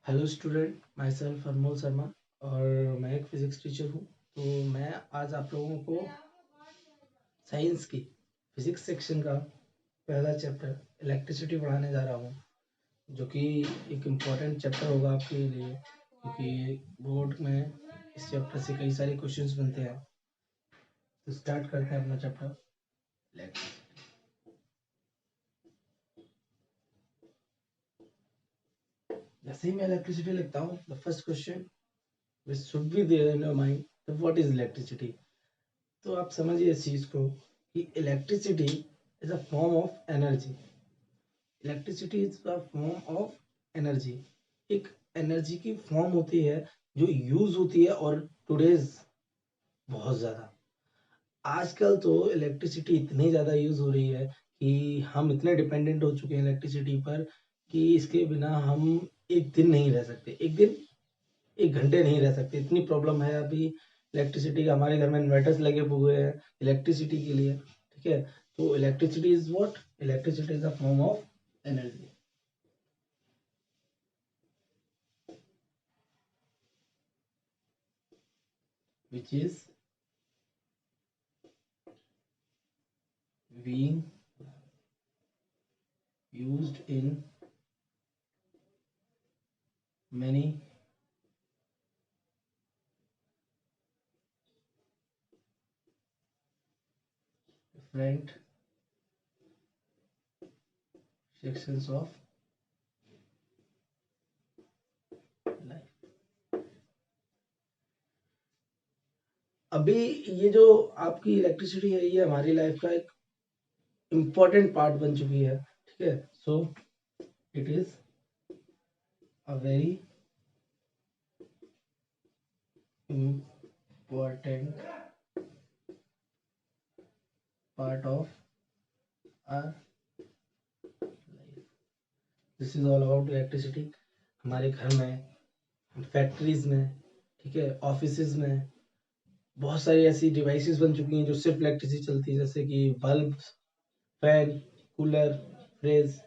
Hello student, my self अनमोल शर्मा और मैं एक फिज़िक्स टीचर हूँ। तो मैं आज आप लोगों को साइंस की फिज़िक्स सेक्शन का पहला चैप्टर इलेक्ट्रिसिटी पढ़ाने जा रहा हूँ, जो कि एक इम्पॉर्टेंट चैप्टर होगा आपके लिए, क्योंकि बोर्ड में इस चैप्टर से कई सारे क्वेश्चंस बनते हैं। तो स्टार्ट करते हैं अपना चैप्टर इलेक्ट्रिसिटी। जैसे ही मैं इलेक्ट्रिसिटी लिखता हूँ, the first question which should be there in your mind, what is electricity. तो आप समझिए इस चीज को कि electricity is a form of energy. Electricity is a form of energy. एक एनर्जी की फॉर्म होती है जो यूज होती है, और टुडेज बहुत ज्यादा आजकल तो इलेक्ट्रिसिटी इतनी ज्यादा यूज हो रही है कि हम इतने डिपेंडेंट हो चुके हैं इलेक्ट्रिसिटी पर कि इसके बिना हम एक दिन नहीं रह सकते, एक दिन एक घंटे नहीं रह सकते। इतनी प्रॉब्लम है अभी इलेक्ट्रिसिटी का। हमारे घर में इन्वर्टर्स लगे हुए हैं इलेक्ट्रिसिटी के लिए। ठीक है, तो electricity is what? Electricity is a form of energy which is being used in many different sections of life। अभी ये जो आपकी इलेक्ट्रिसिटी है, ये हमारी लाइफ का एक इम्पॉर्टेंट पार्ट बन चुकी है। ठीक है, so it is a very important part of our life। This is all about electricity. हमारे घर में, फैक्ट्रीज में, ठीक है, ऑफिसेज में बहुत सारी ऐसी डिवाइसेस बन चुकी हैं जो सिर्फ इलेक्ट्रिसिटी चलती है, जैसे कि bulb, fan, cooler, fridge,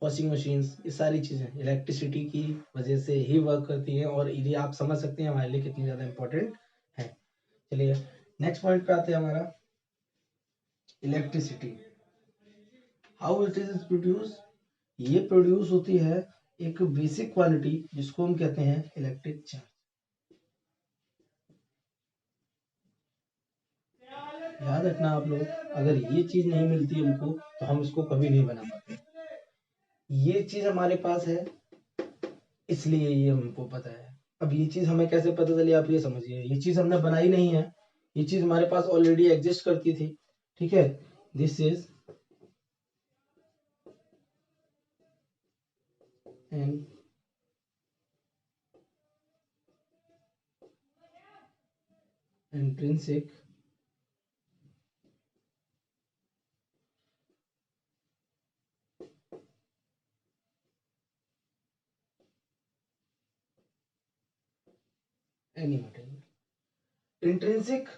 washing machines. ये सारी चीजें इलेक्ट्रिसिटी की वजह से ही वर्क करती हैं, और ये आप समझ सकते हैं हमारे लिए कितनी ज्यादा इंपॉर्टेंट है। चलिए नेक्स्ट पॉइंट पे आते हैं हमारा electricity. How it is produce. ये प्रोड्यूस होती है एक बेसिक क्वालिटी जिसको हम कहते हैं इलेक्ट्रिक चार्ज। याद रखना आप लोग, अगर ये चीज नहीं मिलती हमको तो हम इसको कभी नहीं बना पाते। ये चीज हमारे पास है, इसलिए ये हमको पता है। अब ये चीज हमें कैसे पता चली, आप ये समझिए, ये चीज हमने बनाई नहीं है, ये चीज हमारे पास ऑलरेडी एग्जिस्ट करती थी। ठीक है, this is an intrinsic any material. Intrinsic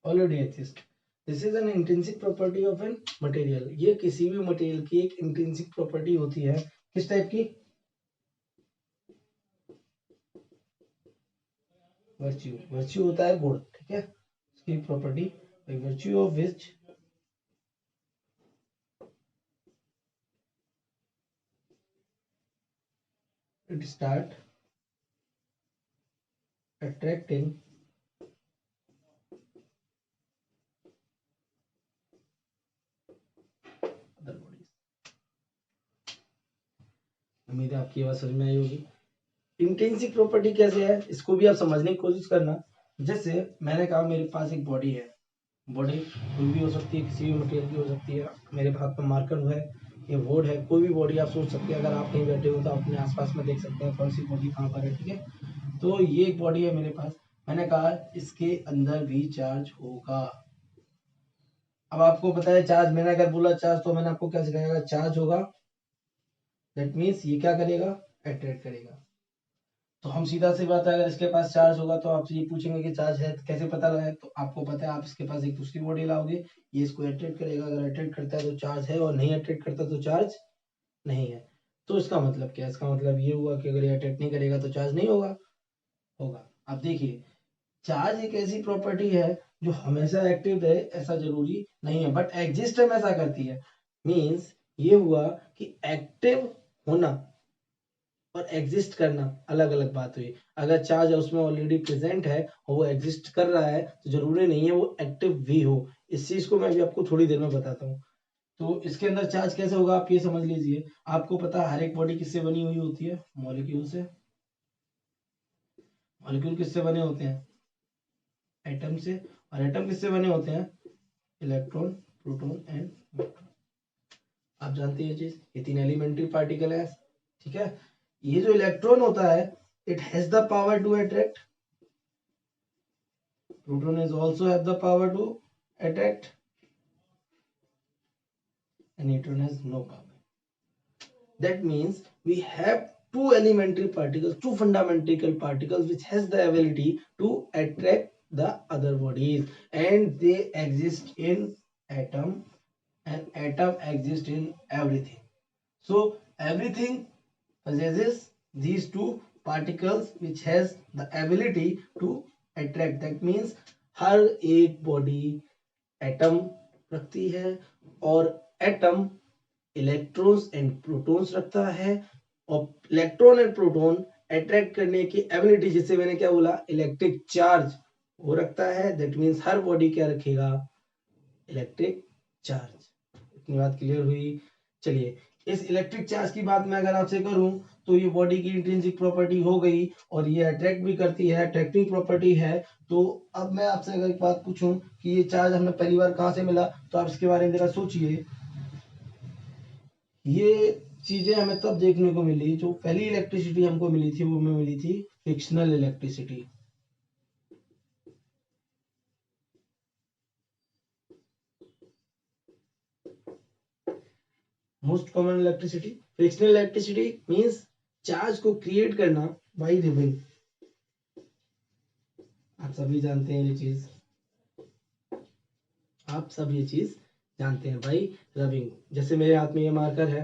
already exist. This is an intrinsic property of an material. ये किसी भी मटेरियल की एक इंट्रिंसिक प्रॉपर्टी होती है। किस टाइप की? वर्च्यू। वर्च्यू होता है गुण, ठीक है, उसकी property, by virtue of which it start attracting other bodies। उम्मीद है आपकी बात समझ में आई होगी। इंट्रिंसिक प्रॉपर्टी कैसे है, इसको भी आप समझने की कोशिश करना। जैसे मैंने कहा मेरे पास एक बॉडी है, बॉडी कोई भी हो सकती है, किसी भी मटेरियल की हो सकती है। मेरे हाथ पर मार्कर है, ये वोड है, कोई भी बॉडी आप सोच सकते हैं। अगर आप कहीं बैठे हो तो आप अपने आसपास में देख सकते हैं कौन सी बॉडी कहाँ पर है। ठीक है, तो ये एक बॉडी है मेरे पास। मैंने कहा इसके अंदर भी चार्ज होगा। अब आपको पता है चार्ज, मैंने अगर बोला चार्ज तो मैंने आपको क्या सिखाया, अगर चार्ज होगा दैट मीन्स ये क्या करेगा, अट्रैक्ट करेगा। तो हम सीधा सी बात है, अगर इसके पास चार्ज होगा तो आपसे ये पूछेंगे कि चार्ज है, तो कैसे पता लगाए? तो आपको पता है, आप इसके पास एक दूसरी बॉडी लाओगे, ये इसको अट्रैक्ट करेगा, अगर अट्रैक्ट करता है तो चार्ज है, और नहीं अट्रैक्ट करता तो चार्ज नहीं है। तो इसका मतलब क्या है? इसका मतलब ये हुआ कि अगर ये अट्रैक्ट नहीं करेगा तो चार्ज नहीं होगा। होगा। अब देखिए, चार्ज एक ऐसी प्रॉपर्टी है जो हमेशा एक्टिव रहे ऐसा जरूरी नहीं है, बट एग्जिस्ट हमेशा करती है। मीन्स ये हुआ कि एक्टिव होना और एग्जिस्ट करना अलग अलग बात हुई। अगर चार्ज उसमें ऑलरेडी प्रेजेंट है और वो एग्जिस्ट कर रहा है तो जरूरी नहीं है वो एक्टिव भी हो। इस चीज को मैं भी आपको थोड़ी देर में बताता हूँ। तो इसके अंदर चार्ज कैसे होगा आप ये समझ लीजिए। आपको पता है हर एक बॉडी किससे बनी हुई होती है? मॉलिक्यूल से। मॉलिक्यूल किससे बने होते हैं? एटम से। और एटम किससे बने होते हैं? Electron, proton and neutron. आप जानते हैं ये चीज, ये तीन एलिमेंट्री पार्टिकल है। ठीक है। ये जो इलेक्ट्रॉन होता है, it has the power to attract. Proton is also have the power to attract, and neutron has no power. That means we have two elementary particles, two fundamental particles which has the ability to attract the other bodies, and they exist in atom, and atom exists in everything. So everything possesses these two particles which has the ability to attract. That means हर एक body atom रखती है, और atom electrons and protons रखता है, और electron and proton attract करने की ability, जिसे मैंने क्या बोला, इलेक्ट्रिक चार्ज, वो रखता है। दैट मीन्स हर बॉडी क्या रखेगा? Electric charge. इतनी बात क्लियर हुई? चलिए, इस इलेक्ट्रिक चार्ज की बात मैं अगर आपसे करूं तो ये बॉडी की इंट्रिंसिक प्रॉपर्टी हो गई, और ये अट्रैक्ट भी करती है, अट्रैक्टिंग प्रॉपर्टी है। तो अब मैं आपसे अगर एक बात पूछूं कि ये चार्ज हमें पहली बार कहां से मिला, तो आप इसके बारे में जरा सोचिए। ये चीजें हमें तब देखने को मिली, जो पहली इलेक्ट्रिसिटी हमको मिली थी वो हमें मिली थी frictional electricity. Most common electricity frictional electricity means charge को क्रिएट करना बाय रिबिंग। आप सभी जानते हैं ये चीज, आप सब ये चीज जानते हैं भाई, रबिंग। जैसे मेरे हाथ में ये मार्कर है,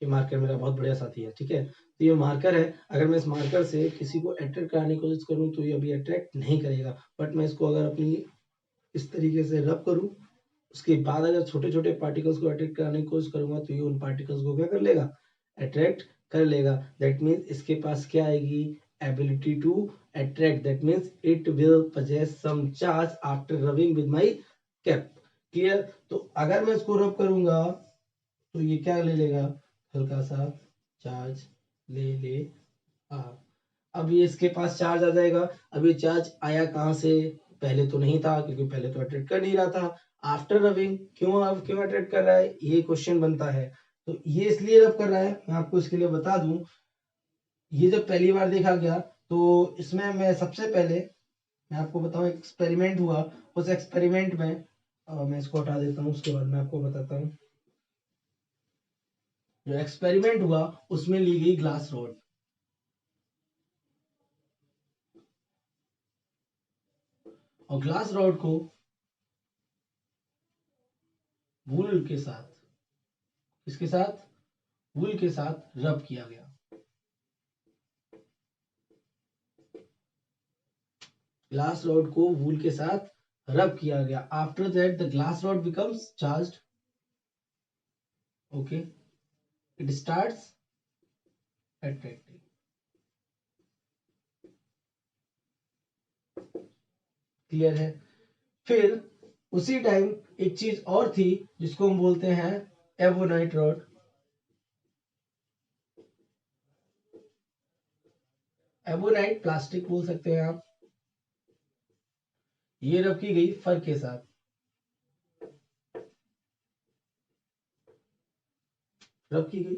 ये मार्कर मेरा बहुत बढ़िया साथी है, ठीक है। तो ये मार्कर है, अगर मैं इस मार्कर से किसी को अट्रैक्ट कराने की कोशिश करूं तो ये अभी अट्रैक्ट नहीं करेगा, बट मैं इसको अगर अपनी इस तरीके से रब करूं, उसके बाद अगर छोटे छोटे पार्टिकल्स को अट्रैक्ट कराने की कोशिश करूंगा तो ये उन पार्टिकल्स को क्या कर लेगा? अट्रैक्ट कर लेगा। दैट मीन्स इसके पास क्या आएगी? Ability to attract. That means it will possess some charge after rubbing with my cap। Clear? तो अगर मैं इसको रब करूंगा तो ये क्या ले लेगा? हल्का सा चार्ज ले आ। अब ये इसके पास चार्ज आ जाएगा। अब ये चार्ज आया कहां से? पहले तो नहीं था, क्योंकि पहले तो अट्रैक्ट कर नहीं रहा था। आफ्टर रबिंग क्यों, अब क्यों अट्रैक्ट कर रहा है, ये क्वेश्चन बनता है। तो ये इसलिए रब कर रहा है, मैं आपको इसके लिए बता दूं। ये जब पहली बार देखा गया तो इसमें मैं सबसे पहले मैं आपको बताऊं, एक्सपेरिमेंट हुआ। उस एक्सपेरिमेंट में मैं इसको हटा देता हूँ, उसके बाद मैं आपको बताता हूँ। जो एक्सपेरिमेंट हुआ उसमें ली गई ग्लास रॉड, और ग्लास रॉड को वूल के साथ, किसके साथ? वूल के साथ रब किया गया। ग्लास रॉड को वूल के साथ रब किया गया। After that the glass rod becomes charged. Okay, it starts attracting. Clear है? फिर उसी टाइम एक चीज और थी जिसको हम बोलते हैं एवोनाइट रॉड। एवोनाइट प्लास्टिक बोल सकते हैं आप। ये रब की गई फर के साथ, रब की गई,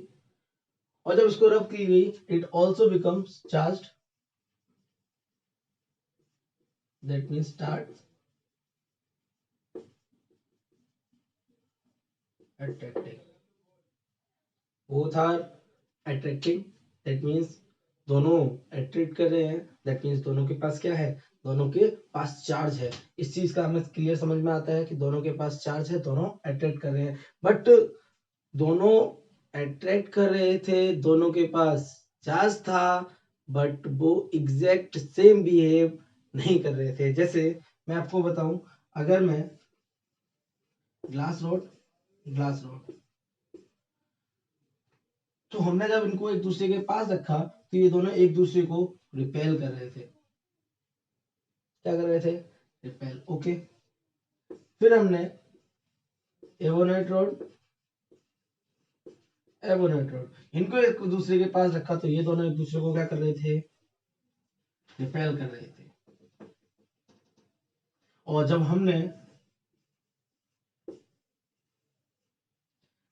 और जब इसको रब की गई it also becomes charged. That means start attracting। Both are attracting। That means दोनों अट्रैक्ट कर रहे हैं, दैट मीन्स दोनों के पास क्या है, दोनों के पास चार्ज है। इस चीज का हमें क्लियर समझ में आता है कि दोनों के पास चार्ज है, दोनों अट्रैक्ट कर रहे हैं। बट दोनों अट्रैक्ट कर रहे थे, दोनों के पास चार्ज था, बट वो एग्जैक्ट सेम बिहेव नहीं कर रहे थे। जैसे मैं आपको बताऊं, अगर मैं ग्लास रॉड तो हमने जब इनको एक दूसरे के पास रखा तो ये दोनों एक दूसरे को रिपेल कर रहे थे। क्या कर रहे थे? रिपेल। ओके। फिर हमने एबोनाइट रॉड इनको एक दूसरे के पास रखा तो ये दोनों एक दूसरे को क्या कर रहे थे? रिपेल कर रहे थे। और जब हमने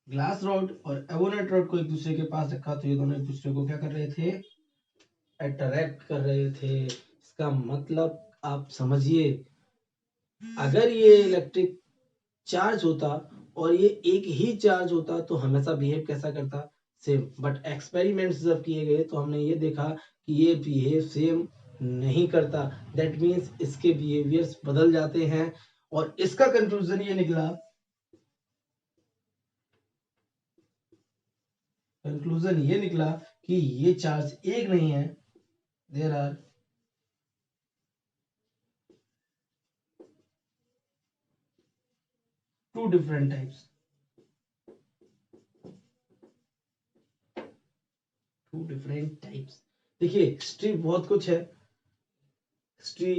ग्लास रॉड और एबोनाइट रॉड को एक दूसरे के पास रखा तो ये दोनों एक दूसरे को क्या कर रहे थे? अट्रैक्ट कर रहे थे। इसका मतलब आप समझिए, अगर ये इलेक्ट्रिक चार्ज होता और ये एक ही चार्ज होता तो हमेशा बिहेव कैसा करता? सेम। बट एक्सपेरिमेंट्स जब किए गए तो हमने ये देखा कि ये बिहेव सेम नहीं करता। दैट मीन्स इसके बिहेवियर्स बदल जाते हैं। और इसका कंक्लूजन ये निकला कि ये चार्ज एक नहीं है, there are two different types. देखिए, हिस्ट्री बहुत कुछ है। हिस्ट्री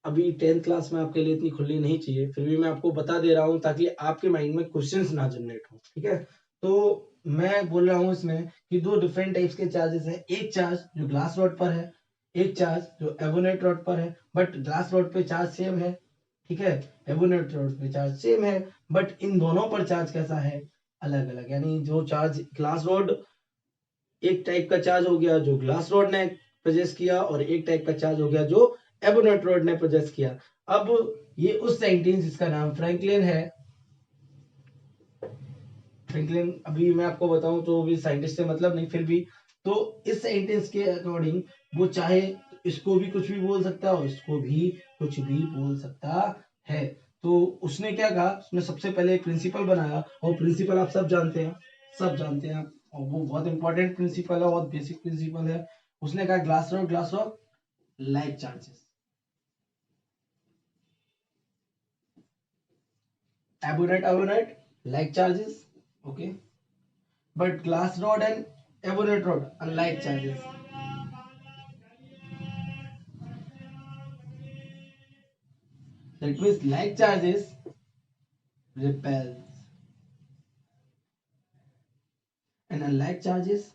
अभी 10th क्लास में आपके लिए इतनी खुलनी नहीं चाहिए, फिर भी मैं आपको बता दे रहा हूँ ताकि आपके माइंड में क्वेश्चंस ना जनरेट हो। ठीक है, तो मैं बोल रहा हूँ इसमें कि दो डिफरेंट टाइप्स के चार्जेस हैं। एक चार्ज जो ग्लास रॉड पर है, एक चार्ज जो एबोनेट रॉड पर है। बट ग्लास रॉड पे चार्ज सेम है, ठीक है, एबोनेट रॉड पे चार्ज सेम है, बट इन दोनों पर चार्ज कैसा है? अलग अलग। यानी जो चार्ज ग्लास रॉड, एक टाइप का चार्ज हो गया जो ग्लास रॉड ने प्रोजेस किया, और एक टाइप का चार्ज हो गया जो एबोनेट रॉड ने प्रोजेस किया। अब ये उस साइंटिस्ट जिसका नाम फ्रैंकलिन है, फ्रैंकलिन अभी मैं आपको बताऊं तो भी साइंटिस्ट से मतलब नहीं, फिर भी तो इस साइंटिस्ट के अकॉर्डिंग वो चाहे इसको भी कुछ भी बोल सकता है और इसको भी कुछ भी बोल सकता है। तो उसने क्या कहा, उसने सबसे पहले एक प्रिंसिपल बनाया, और प्रिंसिपल आप सब जानते हैं, और वो बहुत इंपॉर्टेंट प्रिंसिपल है, बहुत बेसिक प्रिंसिपल है। उसने कहा glass rod like charges, ebonite like charges, okay, but glass rod and ebonite rod unlike charges. That means like charges repels and unlike charges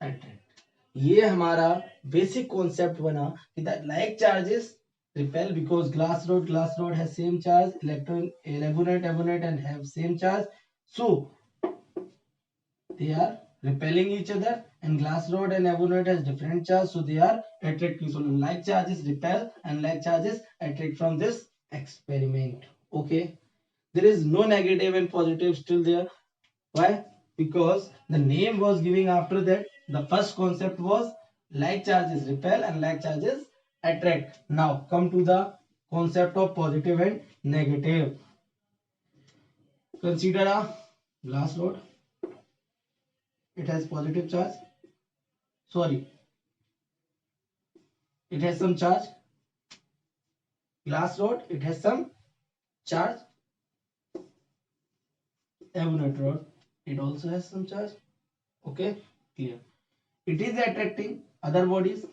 attract. ये हमारा बेसिक कॉन्सेप्ट बना कि that like charges repel because glass rod has same charge, electron ebonite and have same charge, so they are repelling each other, and glass rod and ebonite has different charge, so they are attracting. So like charges repel and like charges attract from this experiment. Okay, there is no negative and positive still there. Why? Because the name was giving after that. The first concept was like charges repel and like charges attract. Now come to the concept of positive and negative. Consider a glass rod. It has positive charge. Sorry, it has some charge. Glass rod, it has some charge. Ebonite rod, it also has some charge. Okay, clear. It is attracting other bodies.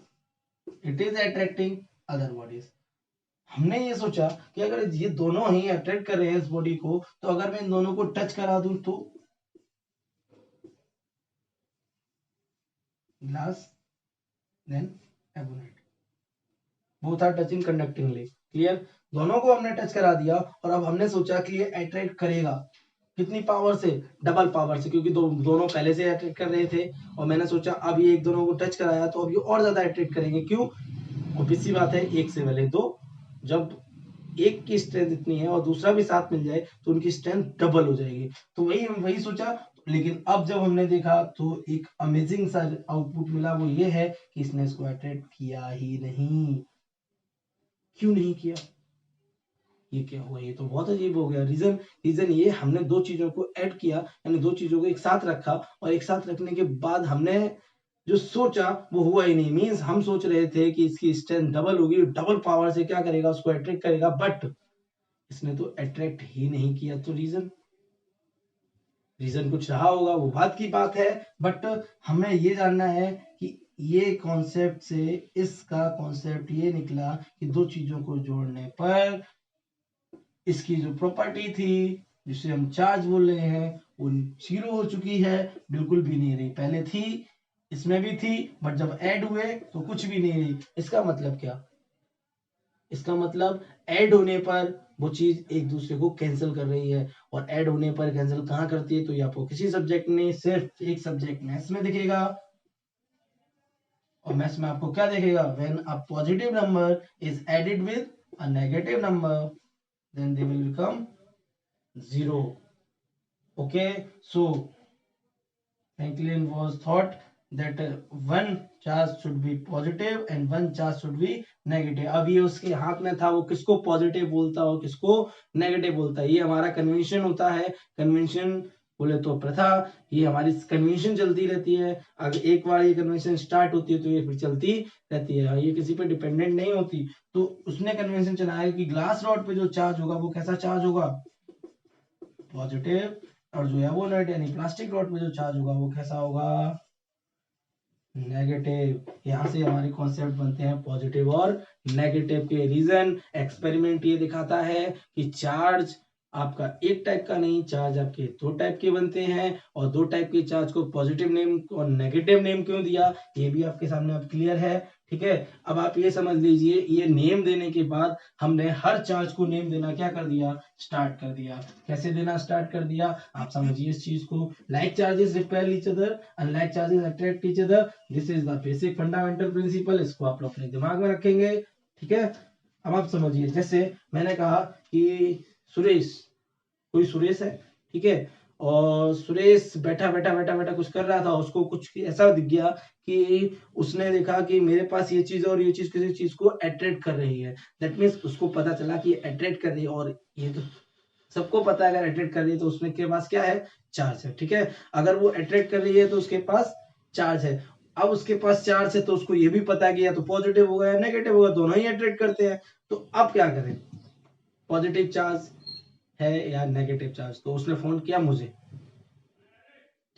हमने ये सोचा कि अगर ये दोनों ही attract कर रहे हैं इस बॉडी को, तो अगर मैं इन दोनों को टच करा दूं तो glass then ebonite, both are touching conductingly. Clear? दोनों को हमने टच करा दिया, और अब हमने सोचा कि ये अट्रैक्ट करेगा कितनी पावर से? डबल पावर से, क्योंकि दोनों पहले से अट्रैक्ट कर रहे थे, और मैंने सोचा अब ये एक दोनों को टच कराया तो अब ये और ज्यादा अट्रैक्ट करेंगे। क्यों? ऑब्वियस सी बात है, एक से पहले दो, जब एक की स्ट्रेंथ इतनी है और दूसरा भी साथ मिल जाए तो उनकी स्ट्रेंथ डबल हो जाएगी। तो वही सोचा, लेकिन अब जब हमने देखा तो एक अमेजिंग सा आउटपुट मिला, वो ये है कि इसने इसको अट्रैक्ट किया ही नहीं। क्यों नहीं किया? ये क्या हुआ? ये तो बहुत अजीब हो गया। रीजन रीजन ये, हमने दो चीजों को ऐड किया, यानी दो चीजों को एक साथ रखा, और एक साथ रखने के बाद हमने जो सोचा वो हुआ ही नहीं। मींस हम सोच रहे थे कि इसकी स्ट्रेंथ डबल होगी, डबल पावर से क्या करेगा, उसको अट्रैक्ट करेगा, बट इसने तो अट्रैक्ट ही नहीं किया। तो रीजन रीजन कुछ रहा होगा, वो बात की बात है, बट हमें ये जानना है कि ये कॉन्सेप्ट से इसका कॉन्सेप्ट ये निकला कि दो चीजों को जोड़ने पर इसकी जो प्रॉपर्टी थी, जिसे हम चार्ज बोल रहे हैं, वो जीरो हो चुकी है, बिल्कुल भी नहीं रही। पहले थी, इसमें भी थी, बट जब ऐड हुए तो कुछ भी नहीं रही। इसका मतलब क्या? इसका मतलब ऐड होने पर वो चीज एक दूसरे को कैंसिल कर रही है, और ऐड होने पर कैंसिल कहाँ करती है? तो ये आपको किसी सब्जेक्ट में, सिर्फ एक सब्जेक्ट मैथ्स में दिखेगा। और मैथ्स में आपको क्या दिखेगा? When a positive number is added with a negative number, then they will become zero. Okay, so Franklin was thought that one charge should be positive and one charge should be negative. अब ये उसके हाथ में था, वो किसको positive बोलता और किसको नेगेटिव बोलता है। ये हमारा कन्वेंशन होता है, कन्वेंशन बोले तो प्रथा। ये हमारी कन्वेंशन चलती रहती है। अगर एक बार ये कन्वेंशन स्टार्ट होती है तो ये फिर चलती रहती है, ये किसी पे डिपेंडेंट नहीं होती। तो उसने कन्वेंशन चलाया कि ग्लास रॉड पे जो चार्ज होगा वो कैसा चार्ज होगा? पॉजिटिव। और जो एवोनेट यानी प्लास्टिक रॉड में जो चार्ज होगा वो कैसा होगा? नेगेटिव। यहाँ से हमारे कॉन्सेप्ट बनते हैं पॉजिटिव और नेगेटिव के। रीजन एक्सपेरिमेंट ये दिखाता है कि चार्ज आपका एक टाइप का नहीं, चार्ज आपके दो टाइप के बनते हैं, और दो टाइप के चार्ज को पॉजिटिव नेम और नेगेटिव नेम क्यों दिया, ये भी आपके सामने अब क्लियर है। ठीक है, अब आप ये समझ लीजिए, ये नेम देने के बाद हमने हर चार्ज को नेम देना क्या कर दिया? स्टार्ट कर दिया। कैसे देना स्टार्ट कर दिया, आप समझिए इस चीज को। Like charges repel each other, unlike charges attract each other. This is the basic fundamental principle. इसको आप लोग अपने दिमाग में रखेंगे। ठीक है, अब आप समझिए, जैसे मैंने कहा कि सुरेश, कोई सुरेश है, ठीक है, और सुरेश बैठा बैठा बैठा बैठा कुछ कर रहा था, उसको कुछ ऐसा दिख गया कि उसने देखा कि मेरे पास ये चीज और ये चीज किसी चीज को अट्रैक्ट कर रही है। दैट मीन्स उसको पता चला कि अट्रैक्ट कर रही है, और ये तो सबको पता है अगर अट्रैक्ट कर रही है तो उसने के पास क्या है? चार्ज है। ठीक है, अगर वो अट्रैक्ट कर रही है तो उसके पास चार्ज है। अब उसके पास चार्ज है तो उसको ये भी पता है कि या तो पॉजिटिव होगा या नेगेटिव होगा, दोनों ही अट्रैक्ट करते हैं। तो अब क्या करें? पॉजिटिव चार्ज है या नेगेटिव चार्ज? तो उसने फोन किया मुझे।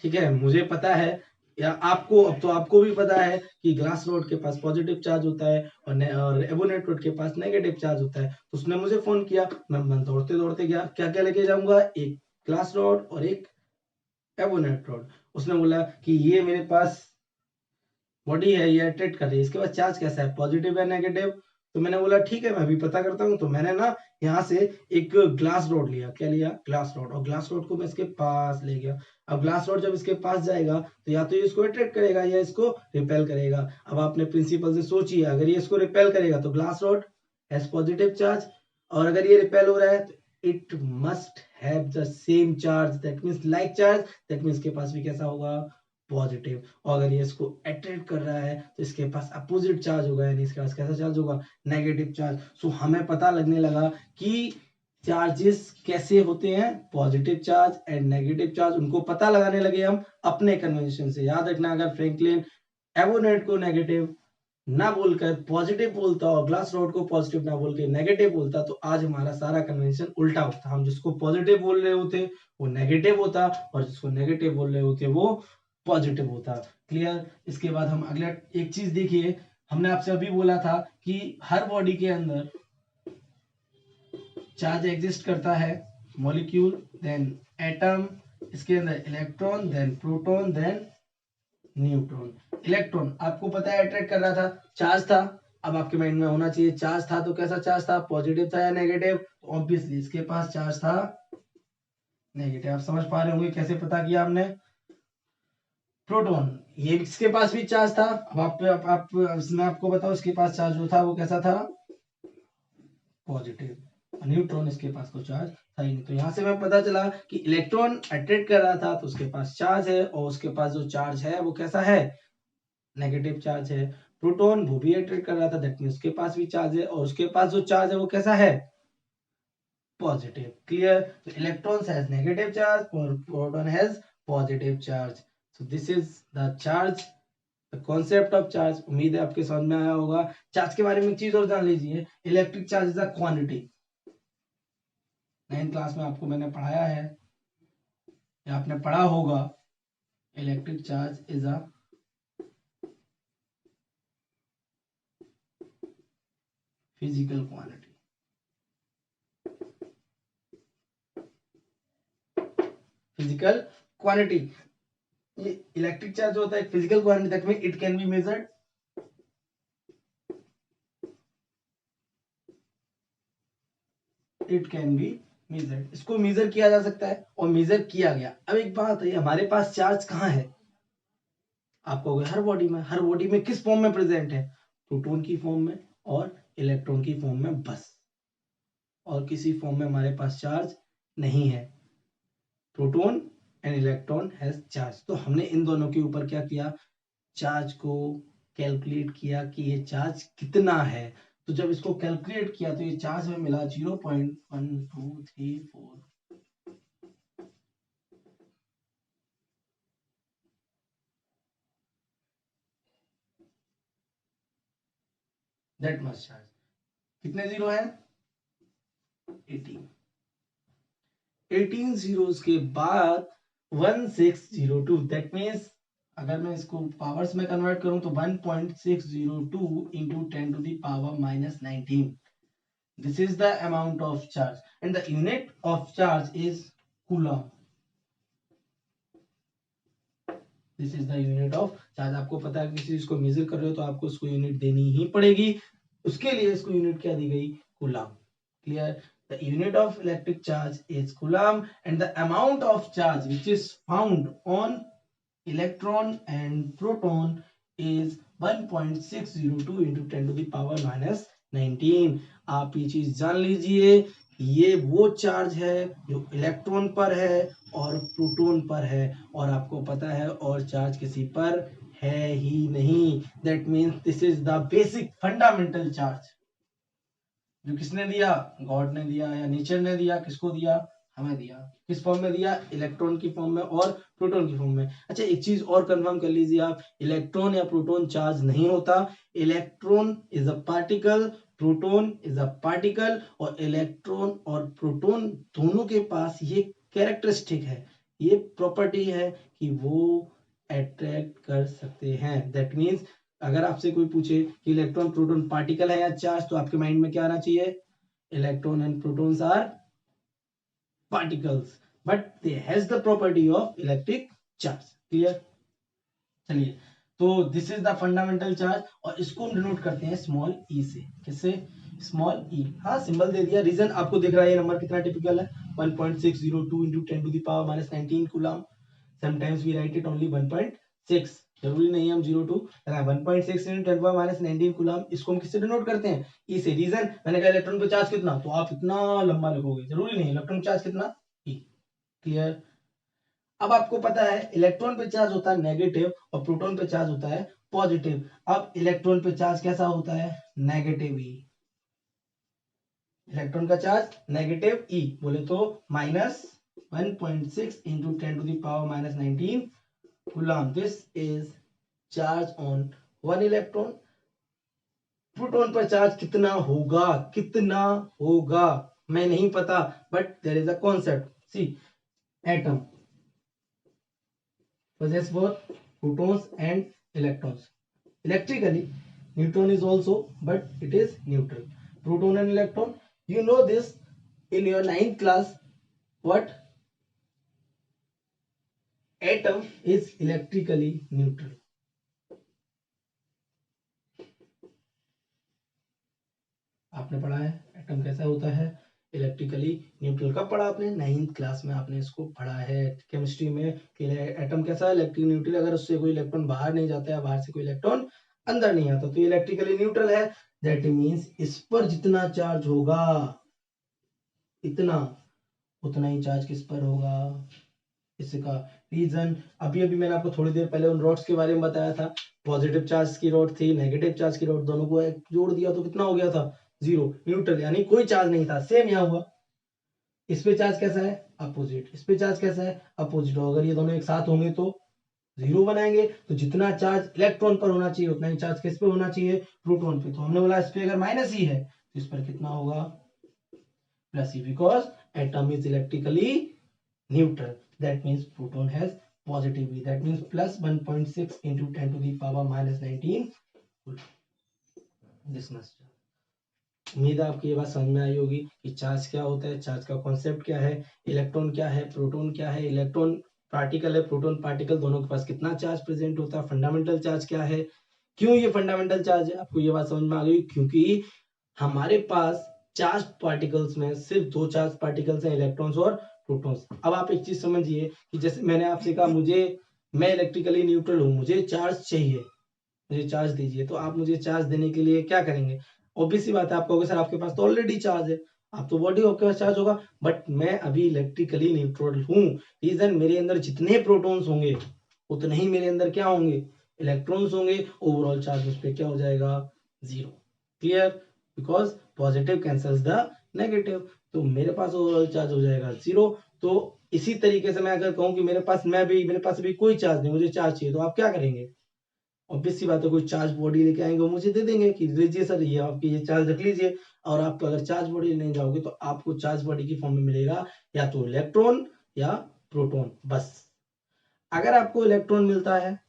ठीक है, मुझे पता है, या आपको, अब तो आपको भी पता है कि ग्लास रोड के पास पॉजिटिव चार्ज होता है और एबोनेट रोड के पास नेगेटिव चार्ज होता है। तो उसने मुझे फोन किया, मैं दौड़ते दौड़ते गया, क्या क्या लेके जाऊंगा? एक ग्लास रोड और एक एबोनेट रोड। उसने बोला कि ये मेरे पास बॉडी है, ये अट्रैक्ट कर रही है, इसके पास चार्ज कैसा है, पॉजिटिव या नेगेटिव? तो मैंने बोला ठीक है, मैं अभी पता करता हूँ। तो मैंने ना यहाँ से एक ग्लास रोड लिया। क्या लिया? Glass rod. और ग्लास रोड को मैं इसके पास ले गया। अब ग्लास रोड जब इसके पास जाएगा तो या तो ये इसको अट्रैक्ट करेगा या इसको रिपेल करेगा। अब आपने प्रिंसिपल से सोचिए, अगर ये इसको रिपेल करेगा तो glass rod has positive charge, और अगर ये रिपेल हो रहा है तो it must have the same charge, that means like charge, that means के पास भी कैसा होगा? पॉजिटिव। और अगर ये इसको अट्रैक्ट कर रहा है तो इसके पास अपोजिट चार्ज होगा, यानी इसके पास कैसा चार्ज होगा? Negative charge. सो हमें पता लगने लगा कि चार्जेस कैसे होते हैं, positive charge and negative charge, उनको पता लगाने लगे हम अपने कन्वेंशन से। याद रखना, अगर फ्रैंकलिन एवोनेट को नेगेटिव ना बोलकर पॉजिटिव बोलता और ग्लास रॉड को पॉजिटिव ना बोल के नेगेटिव बोलता, तो आज हमारा सारा कन्वेंशन उल्टा होता। हम जिसको पॉजिटिव बोल रहे होते वो नेगेटिव होता, और जिसको नेगेटिव बोल रहे होते वो पॉजिटिव होता। क्लियर? इसके बाद हम अगला एक चीज देखिए, हमने आपसे अभी बोला था कि हर बॉडी के अंदर चार्ज एग्जिस्ट करता है, मॉलिक्यूल, देन एटम, इसके अंदर electron, then proton, then neutron. Electron आपको पता है अट्रैक्ट कर रहा था, चार्ज था। अब आपके माइंड में होना चाहिए चार्ज था तो कैसा चार्ज था, पॉजिटिव था या नेगेटिव? तो ऑब्वियसली इसके पास चार्ज था नेगेटिव। आप समझ पा रहे होंगे कैसे पता किया हमने। प्रोटॉन, ये इसके पास भी चार्ज था। अब मैं आपको बताऊं, इसके पास चार्ज जो था वो कैसा था? पॉजिटिव। न्यूट्रॉन, इसके पास कोई चार्ज था ही नहीं। तो यहाँ से हमें पता चला कि इलेक्ट्रॉन अट्रैक्ट कर रहा था तो उसके पास चार्ज है, और उसके पास जो चार्ज है वो कैसा है, नेगेटिव चार्ज है। प्रोटॉन वो भी अट्रैक्ट कर रहा था, दैट मींस उसके पास भी चार्ज है, और उसके पास जो चार्ज है वो कैसा है, पॉजिटिव। क्लियर? तो इलेक्ट्रॉन हैज नेगेटिव चार्ज और proton has positive charge. So this is the charge, the concept of charge. उम्मीद है आपके समझ में आया होगा। चार्ज के बारे में एक चीज और जान लीजिए, electric charge is a quantity. 9th class में आपको मैंने पढ़ाया है या आपने पढ़ा होगा, electric charge is a physical quantity. Physical quantity, ये इलेक्ट्रिक चार्ज होता है एक physical quantity, that mean it can be measured, it can be measured. इसको मेजर किया जा सकता है और मेजर किया गया। अब एक बात है, हमारे पास चार्ज कहाँ है, आप कहोगे हर बॉडी में। हर बॉडी में किस फॉर्म में प्रेजेंट है, प्रोटॉन की फॉर्म में और इलेक्ट्रॉन की फॉर्म में बस, और किसी फॉर्म में हमारे पास चार्ज नहीं है। Proton and electron has charge. तो हमने इन दोनों के ऊपर क्या किया, चार्ज को कैलकुलेट किया कि ये चार्ज कितना है। तो जब इसको कैलकुलेट किया तो ये चार्ज में मिला 0.1234, दैट मच चार्ज। कितने जीरो है, 18। 18 जीरोस के बाद 1602, दैट मीन्स अगर मैं इसको पावर्स में कन्वर्ट करूं तो 1.602 into 10 to the power minus 19। This is the amount of charge and the unit of charge is coulomb. This is the unit of charge. आपको पता है किसी चीज को मेजर कर रहे हो तो आपको उसको यूनिट देनी ही पड़ेगी, उसके लिए इसको यूनिट क्या दी गई, coulomb. Clear? The unit of electric charge is coulomb and the amount of charge which is found on electron and proton is 1.602 into 10 to the power minus 19। आप ये चीज जान लीजिए, ये वो चार्ज है जो इलेक्ट्रॉन पर है और प्रोटॉन पर है, और आपको पता है और चार्ज किसी पर है ही नहीं। That means this is the basic fundamental charge जो किसने दिया, गॉड ने दिया या नेचर ने दिया, किसको दिया, हमें दिया। किस फॉर्म में दिया, इलेक्ट्रॉन की फॉर्म में और प्रोटॉन की फॉर्म में। अच्छा एक चीज और कंफर्म कर लीजिए आप, इलेक्ट्रॉन या प्रोटॉन चार्ज नहीं होता। Electron is a particle, proton is a particle, और इलेक्ट्रॉन और प्रोटॉन दोनों के पास ये कैरेक्टरिस्टिक है, ये प्रॉपर्टी है कि वो अट्रैक्ट कर सकते हैं। दैट मीन्स अगर आपसे कोई पूछे कि इलेक्ट्रॉन प्रोटॉन पार्टिकल है या चार्ज, तो आपके माइंड में क्या आना चाहिए, electron and protons are particles but they has the property of electric charge. Clear? चलिए, तो this is the fundamental charge, और इसको हम डिनोट करते हैं स्मॉल ई से। किससे, स्मॉल ई। हाँ सिंबल दे दिया, रीजन आपको दिख रहा है, ये नंबर कितना टिपिकल है, 1.602 into 10 to the power minus 19 coulomb. Sometimes we write it only 1.6, जरूरी नहीं है हम 02, 1.6 into 10 power minus 19 कूलम। इसको हम किससे डिनोट करते हैं, ई से। रीजन, मैंने कहा इलेक्ट्रॉन पे चार्ज कितना, तो आप इतना लंबा लिखोगे, जरूरी नहीं, इलेक्ट्रॉन चार्ज कितना, ई। क्लियर? अब आपको पता है इलेक्ट्रॉन पे चार्ज होता है नेगेटिव और प्रोटॉन पे चार्ज होता है पॉजिटिव। अब इलेक्ट्रॉन पे चार्ज कैसा होता है, नेगेटिव ई। इलेक्ट्रॉन का चार्ज नेगेटिव ई, बोले तो minus 1.6 into 10 to the power minus 19 coulomb. This is charge on one electron. Proton पर चार्ज कितना होगा, कितना होगा मैं नहीं पता, but there is a concept. See, atom possess both protons and electrons. Electrically, neutron is also, but it is neutral. Proton and electron, you know this in your 9th class. What? Atom is electrically neutral. आपने पढ़ा है atom कैसा होता है, electrically neutral. कब पढ़ा आपने, 9th class में आपने इसको पढ़ा है केमिस्ट्री में कि एटम कैसा है, इलेक्ट्रिक न्यूट्रल। अगर उससे कोई इलेक्ट्रॉन बाहर नहीं जाता है, बाहर से कोई इलेक्ट्रॉन अंदर नहीं आता, तो इलेक्ट्रिकली न्यूट्रल है। दैट मीन्स इस पर जितना चार्ज होगा इतना, उतना ही चार्ज किस पर होगा, इसका रीजन अभी अभी मैंने आपको थोड़ी देर पहले उन रॉड्स के बारे में बताया था। पॉजिटिव चार्ज की रॉड थी, नेगेटिव चार्ज की रॉड, दोनों को एक जोड़ दिया तो कितना हो गया था, जीरो, न्यूट्रल, यानी कोई चार्ज नहीं था। सेम यहाँ हुआ, इस पे चार्ज कैसा है, अपोजिट, इस पे चार्ज कैसा है, अपोजिट। अगर ये दोनों एक साथ होंगे तो जीरो बनाएंगे। तो जितना चार्ज इलेक्ट्रॉन पर होना चाहिए उतना ही चार्ज किस पे होना चाहिए, प्रोटॉन पे। तो हमने बोला इस पे अगर माइनस ही है तो इस पर कितना होगा, plus he, because atom is electrically neutral. That means proton has positivity. That means plus 1.6 into 10 to the power minus 19. This must. उम्मीद है आपकी ये बात समझ में आई होगी कि चार्ज क्या होता है, चार्ज का कॉन्सेप्ट क्या है, इलेक्ट्रॉन क्या है, प्रोटॉन क्या है। इलेक्ट्रॉन पार्टिकल है, प्रोटॉन पार्टिकल, दोनों के पास कितना चार्ज प्रेजेंट होता है, फंडामेंटल चार्ज क्या है, क्यों ये फंडामेंटल चार्ज है। आपको ये बात समझ में आ गई, क्योंकि हमारे पास चार्ज पार्टिकल्स में सिर्फ दो चार्ज पार्टिकल्स हैं, इलेक्ट्रॉन्स और प्रोटॉन्स। अब आप एक चीज समझिए कि जैसे मैंने आपसे कहा मैं इलेक्ट्रिकली न्यूट्रल हूं, मुझे चार्ज चाहिए, मुझे चार्ज दीजिए। तो आप मुझे चार्ज देने के लिए क्या करेंगे, ऑब्वियस सी बात है, आप कहोगे सर आपके पास तो ऑलरेडी चार्ज है, आप तो बॉडी आपके पास चार्ज होगा। बट मैं अभी इलेक्ट्रिकली न्यूट्रल हूं, रीजन मेरे अंदर जितने प्रोटॉन्स होंगे उतने ही मेरे अंदर क्या होंगे, इलेक्ट्रॉन्स होंगे। ओवरऑल चार्ज उस पर क्या हो जाएगा, zero. Clear, because positive cancels the negative. तो मेरे पास ओवरऑल चार्ज हो जाएगा जीरो। तो इसी तरीके से मैं अगर कहूं कि मेरे पास अभी कोई चार्ज नहीं, मुझे चार्ज चाहिए, तो आप क्या करेंगे, ऑब्वियस सी बात है, कोई चार्ज बॉडी लेके आएंगे, वो मुझे दे देंगे कि लीजिए सर ये आपकी ये चार्ज रख लीजिए। और आप अगर चार्ज बॉडी लेने जाओगे तो आपको चार्ज बॉडी की फॉर्म में मिलेगा या तो इलेक्ट्रॉन या प्रोटॉन, बस। अगर आपको इलेक्ट्रॉन मिलता है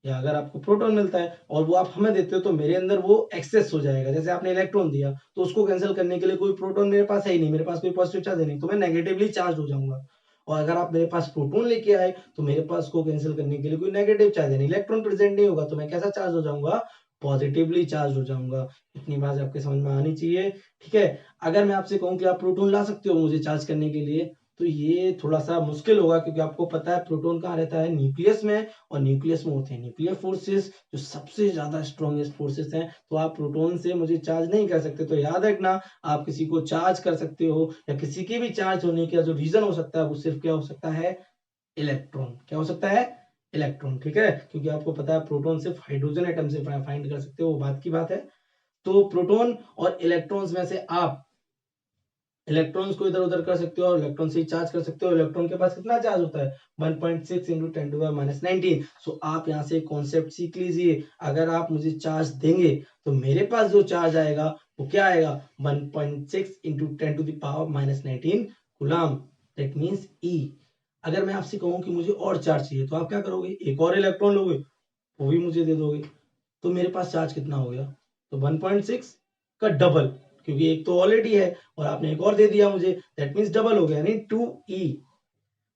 या अगर आपको प्रोटॉन मिलता है और वो आप हमें देते हो तो मेरे अंदर वो एक्सेस हो जाएगा। जैसे आपने इलेक्ट्रॉन दिया तो उसको कैंसिल करने के लिए कोई प्रोटॉन मेरे पास है ही नहीं, मेरे पास कोई पॉजिटिव चार्ज है नहीं, तो मैं नेगेटिवली चार्ज हो जाऊंगा। और अगर आप मेरे पास प्रोटॉन लेके आए तो मेरे पास को कैंसिल करने के लिए कोई नेगेटिव चार्ज है नहीं, इलेक्ट्रॉन प्रेजेंट नहीं होगा, तो मैं कैसा चार्ज हो जाऊंगा, पॉजिटिवली चार्ज हो जाऊंगा। इतनी बात आपके समझ में आनी चाहिए, ठीक है। अगर मैं आपसे कहूं कि आप प्रोटॉन ला सकते हो मुझे चार्ज करने के लिए, तो ये थोड़ा सा मुश्किल होगा, क्योंकि आपको पता है प्रोटॉन कहाँ रहता है, न्यूक्लियस में। और न्यूक्लियस में होते हैं न्यूक्लियर फोर्सेस, जो सबसे ज्यादा स्ट्रॉन्गेस्ट फोर्सेस हैं। तो आप प्रोटॉन से मुझे चार्ज नहीं कर सकते। तो याद रखना, आप किसी को चार्ज कर सकते हो या किसी के भी चार्ज होने का जो रीजन हो सकता है वो सिर्फ क्या हो सकता है, इलेक्ट्रॉन। क्या हो सकता है, इलेक्ट्रॉन, ठीक है। क्योंकि आपको पता है प्रोटॉन सिर्फ हाइड्रोजन एटम से फाइंड कर सकते हो, वो बात की बात है। तो प्रोटॉन और इलेक्ट्रॉन्स में से आप इलेक्ट्रॉन्स को इधर उधर कर सकते हो और इलेक्ट्रॉन से चार्ज कर सकते हो। इलेक्ट्रॉन के पास कितना चार्ज होता है, 1.6 इंटू 10 टू माइनस 19। सो आप यहाँ से कॉन्सेप्ट सीख लीजिए, अगर आप मुझे चार्ज देंगे तो मेरे पास जो चार्ज आएगा वो क्या आएगा, 1.6 into 10 to power minus 19 coulomb. That means e. अगर मैं आपसे कहूँ कि मुझे और चार्ज चाहिए तो आप क्या करोगे, एक और इलेक्ट्रॉन लोगे, वो भी मुझे दे दोगे, तो मेरे पास चार्ज कितना हो गया, तो 1.6 का डबल, क्योंकि एक तो ऑलरेडी है और आपने एक और दे दिया मुझे, दैट मीन्स डबल हो गया, यानी 2e।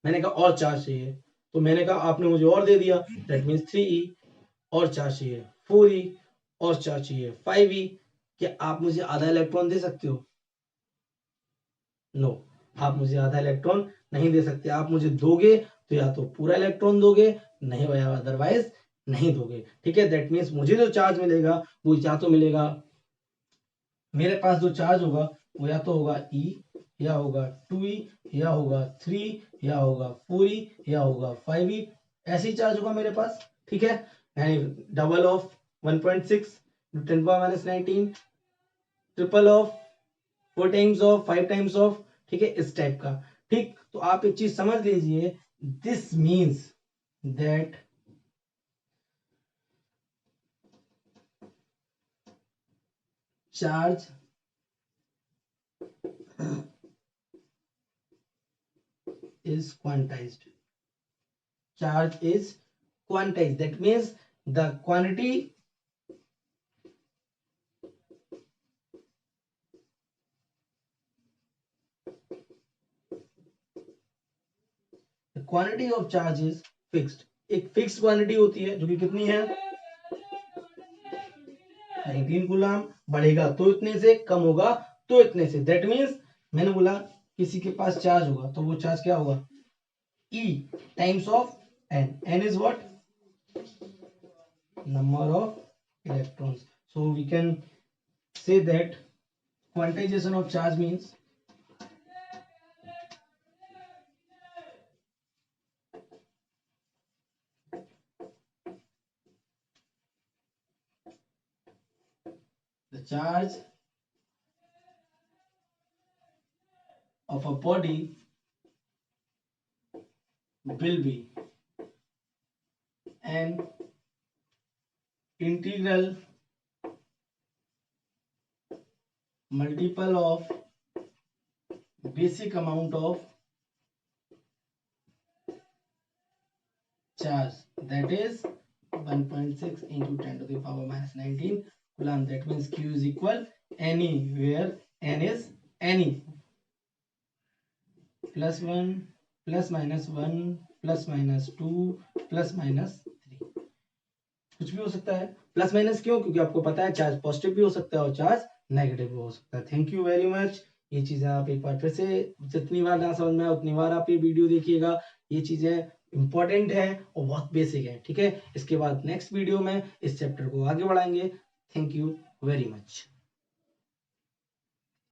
मैंने कहा और चार्ज चाहिए, तो मैंने कहा आपने मुझे और दे दिया, दैट मीन्स 3e। और चार्ज चाहिए 4e, और चार्ज चाहिए 5e। क्या आप मुझे आधा इलेक्ट्रॉन दे सकते हो, नो, आप मुझे आधा इलेक्ट्रॉन नहीं दे सकते। आप मुझे दोगे तो या तो पूरा इलेक्ट्रॉन दोगे, नहीं अदरवाइज नहीं दोगे, ठीक है। दैट मीन्स मुझे जो चार्ज मिलेगा वो या तो मिलेगा, मेरे पास जो चार्ज होगा वो या तो होगा E, या होगा 2e, या होगा 3, या होगा 4e, या होगा 5e। ऐसी चार्ज होगा मेरे पास, ठीक है। यानी double of 1.6 10 minus 19, triple of 4 times of 5 times of, ठीक है, इस टाइप का। ठीक, तो आप एक चीज समझ लीजिए, this means that charge is quantized. Charge is quantized. That means the quantity of charge is fixed. एक फिक्स क्वांटिटी होती है जो कि कितनी है, 19 कूलम। बढ़ेगा तो इतने से, कम होगा तो इतने से। दैट मीन्स मैंने बोला किसी के पास चार्ज होगा तो वो चार्ज क्या होगा, E times of n। n is what, number of electrons. So we can say that quantization of charge means charge of a body will be an integral multiple of basic amount of charge, that is 1.6 into 10 to the power minus 19 coulomb. That means Q is equal any, where n is any, plus 1 plus minus 1 plus minus 2 plus minus 3, कुछ भी हो सकता है। Plus minus क्यों? क्योंकि आपको पता है चार्ज पॉजिटिव भी हो सकता है और चार्ज नेगेटिव भी हो सकता है। Thank you very much. ये चीजें आप एक बार फिर से जितनी बार ना समझ में आए उतनी बार आप ये वीडियो देखिएगा। ये चीजें इंपॉर्टेंट है और बहुत बेसिक है, ठीक है। इसके बाद नेक्स्ट वीडियो में इस चैप्टर को आगे बढ़ाएंगे। Thank you very much.